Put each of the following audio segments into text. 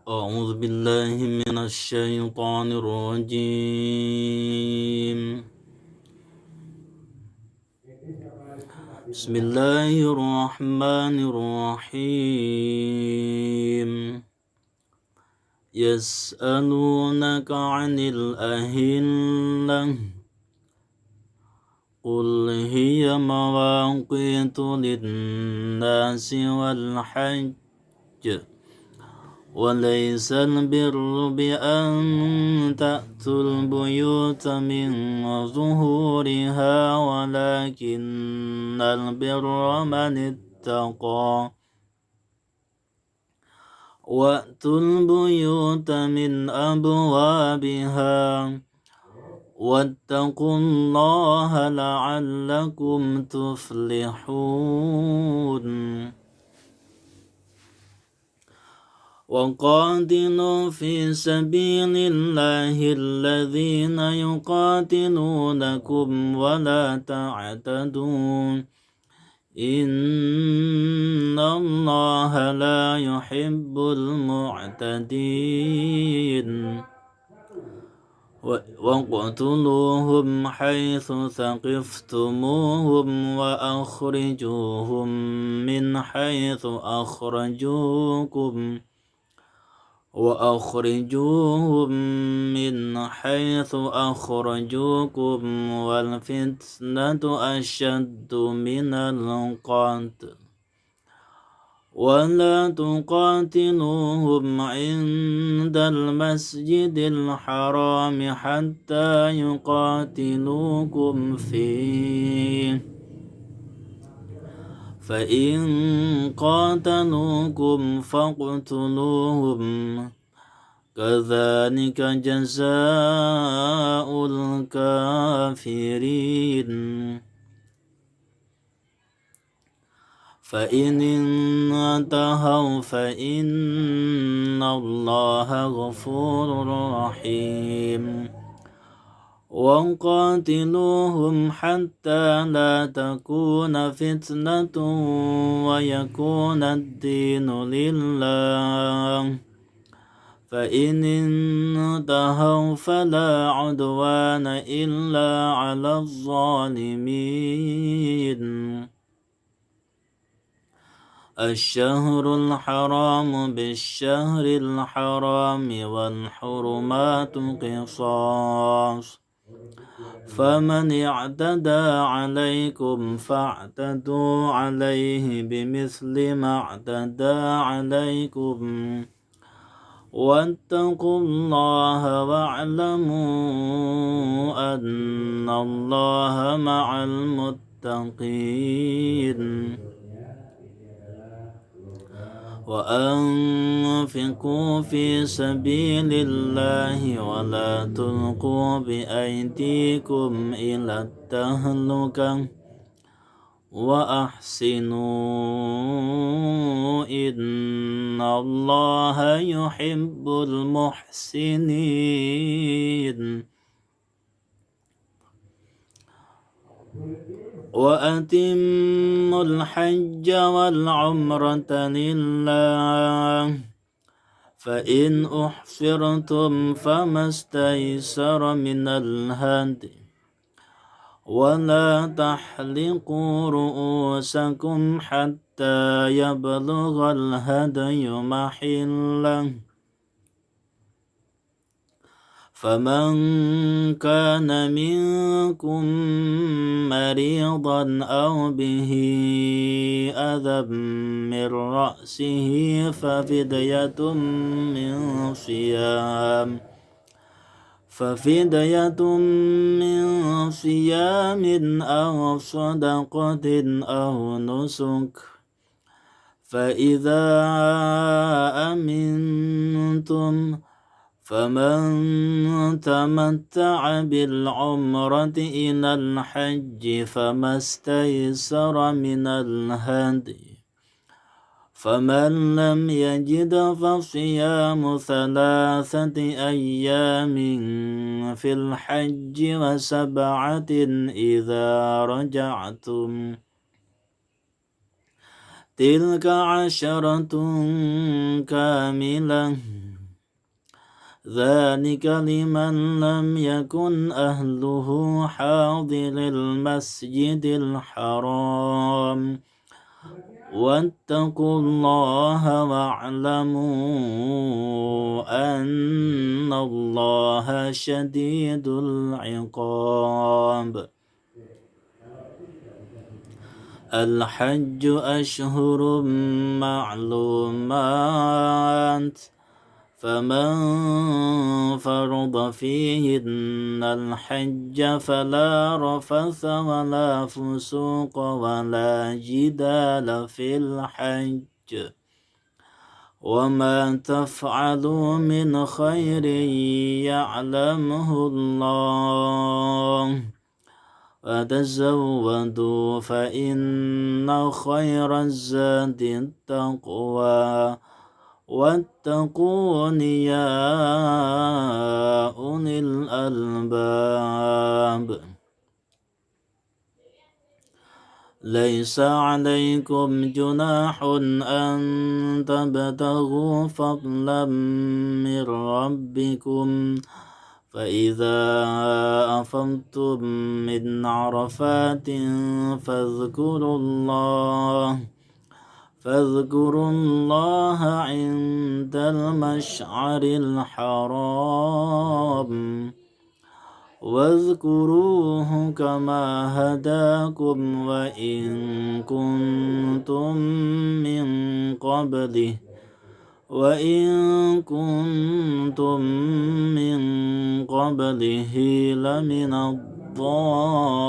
أعوذ بالله من الشيطان الرجيم. بسم الله الرحمن الرحيم. يسألونك عن الأهلة قل هي مواقيت للناس والحج وليس البر بأن تأتوا البيوت من ظهورها ولكن البر من اتقى وأتوا البيوت من أبوابها واتقوا الله لعلكم تفلحون. وقاتلوا في سبيل الله الذين يقاتلونكم ولا تعتدوا إن الله لا يحب المعتدين. واقتلوهم حيث ثقفتموهم وأخرجوهم من حيث أخرجوكم والفتنة أشد من القتل ولا تقاتلوهم عند المسجد الحرام حتى يقاتلوكم فيه فإن قاتلوكم فاقتلوهم كذلك جزاء الكافرين. فإن انتهوا فإن الله غفور رحيم. وقاتلوهم حتى لا تكون فتنة ويكون الدين لله فإن انتهوا فلا عدوان إلا على الظالمين. الشهر الحرام بالشهر الحرام والحرمات قصاص فمن اعتدى عليكم فاعتدوا عليه بمثل ما اعتدى عليكم واتقوا الله واعلموا أن الله مع المتقين. وأنفقوا في سبيل الله ولا تلقوا بأيديكم إلى التهلكة وأحسنوا إن الله يحب المحسنين. وأتموا الحج والعمرة لله فإن أحصرتم فما استيسر من الهدي ولا تحلقوا رؤوسكم حتى يبلغ الهدي محله فمن كان منكم مريضا أو به أذى من رأسه ففدية من صيام أو صدقة أو نسك فإذا أمنتم فمن تمتع بالعمرة إلى الحج فما استيسر من الهدي فمن لم يجد فصيام 3 أيام في الحج و7 إذا رجعتم تلك 10 كاملة ذلك لمن لم يكن أهله حاضر المسجد الحرام واتقوا الله واعلموا أن الله شديد العقاب. الحج أشهر معلومات فمن فرض فيهن الحج فلا رفث ولا فسوق ولا جدال في الحج وما تفعلوا من خير يعلمه الله وتزودوا فإن خير الزاد التقوى واتقون يا أولي الألباب. ليس عليكم جناح أن تبتغوا فضلا من ربكم فإذا أفضتم من عرفات فاذكروا الله عند المشعر الحرام واذكروه كما هداكم وإن كنتم من قبله لمن الضالين.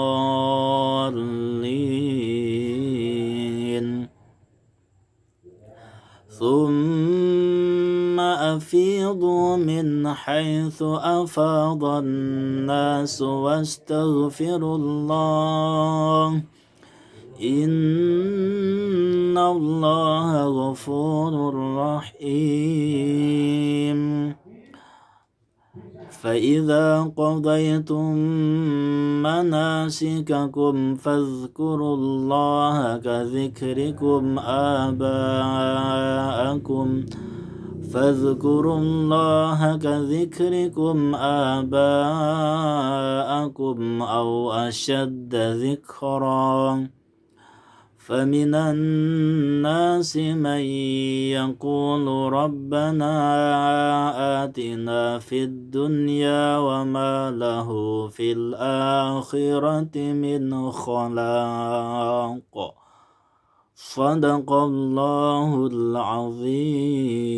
ثم أفيضوا من حيث أفاض الناس واستغفروا الله إن الله غفور رحيم. فإذا قضيتم مناسككم فاذكروا الله كذكركم آباءكم أو أشد ذكرا فمن الناس من يقول ربنا آتنا في الدنيا وما له في الآخرة من خلاق. صدق الله العظيم.